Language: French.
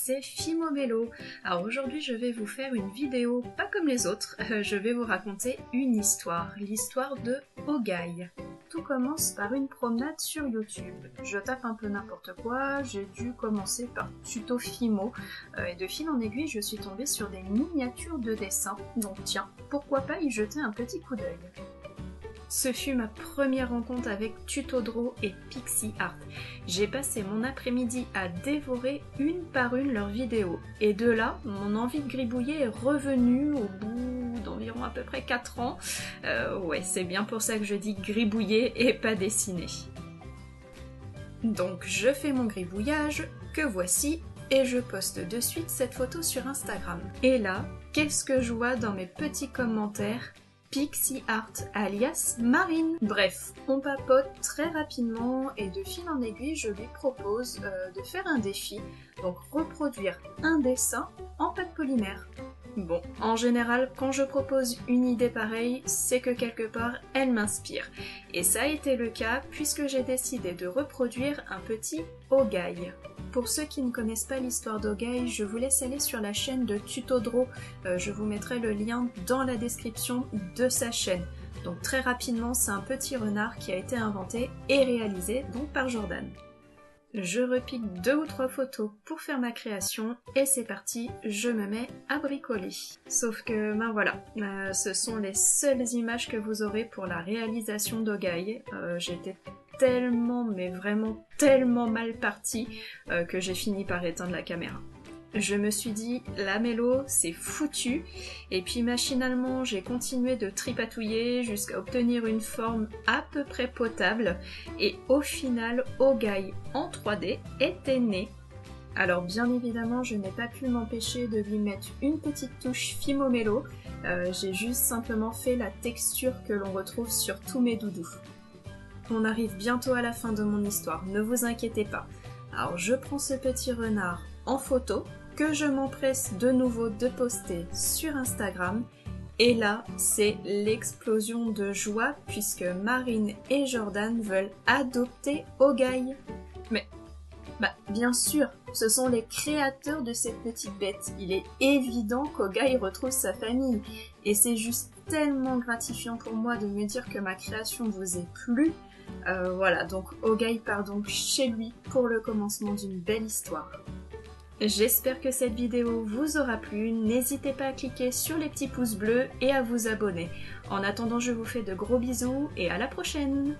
c'est Phimomélo. Alors aujourd'hui je vais vous faire une vidéo pas comme les autres, je vais vous raconter une histoire, l'histoire de Ogaï. Tout commence par une promenade sur YouTube. Je tape un peu n'importe quoi, j'ai dû commencer par tuto Phimo, et de fil en aiguille je suis tombée sur des miniatures de dessin, donc tiens, pourquoi pas y jeter un petit coup d'œil. Ce fut ma première rencontre avec Tutodraw et PixieArt. J'ai passé mon après-midi à dévorer une par une leurs vidéos. Et de là, mon envie de gribouiller est revenue au bout d'environ à peu près 4 ans. Ouais, c'est bien pour ça que je dis gribouiller et pas dessiner. Donc je fais mon gribouillage, que voici, et je poste de suite cette photo sur Instagram. Et là, qu'est-ce que je vois dans mes petits commentaires ? PixieArt alias Marine. Bref, on papote très rapidement et de fil en aiguille je lui propose de faire un défi, donc reproduire un dessin en pâte polymère. Bon, en général, quand je propose une idée pareille, c'est que quelque part, elle m'inspire. Et ça a été le cas puisque j'ai décidé de reproduire un petit Ogaï. Pour ceux qui ne connaissent pas l'histoire d'Ogaï, je vous laisse aller sur la chaîne de Tutodraw. Je vous mettrai le lien dans la description de sa chaîne. Donc très rapidement, c'est un petit renard qui a été inventé et réalisé donc par Jordan. Je repique 2 ou 3 photos pour faire ma création et c'est parti, je me mets à bricoler. Sauf que, ben voilà, ce sont les seules images que vous aurez pour la réalisation d'Ogaï. J'étais tellement, mais vraiment tellement mal partie que j'ai fini par éteindre la caméra. Je me suis dit, la mélo, c'est foutu, et puis machinalement j'ai continué de tripatouiller jusqu'à obtenir une forme à peu près potable, et au final, Ogaï en 3D était né. Alors bien évidemment, je n'ai pas pu m'empêcher de lui mettre une petite touche Phimomélo, j'ai juste simplement fait la texture que l'on retrouve sur tous mes doudous. On arrive bientôt à la fin de mon histoire, ne vous inquiétez pas. Alors je prends ce petit renard en photo, que je m'empresse de nouveau de poster sur Instagram, et là c'est l'explosion de joie puisque Marine et Jordan veulent adopter Ogaï. Mais, bien sûr, ce sont les créateurs de cette petite bête, il est évident qu'Ogaï retrouve sa famille, et c'est juste tellement gratifiant pour moi de me dire que ma création vous ait plu. Voilà, donc Ogaï part donc chez lui pour le commencement d'une belle histoire. J'espère que cette vidéo vous aura plu, n'hésitez pas à cliquer sur les petits pouces bleus et à vous abonner. En attendant, je vous fais de gros bisous et à la prochaine!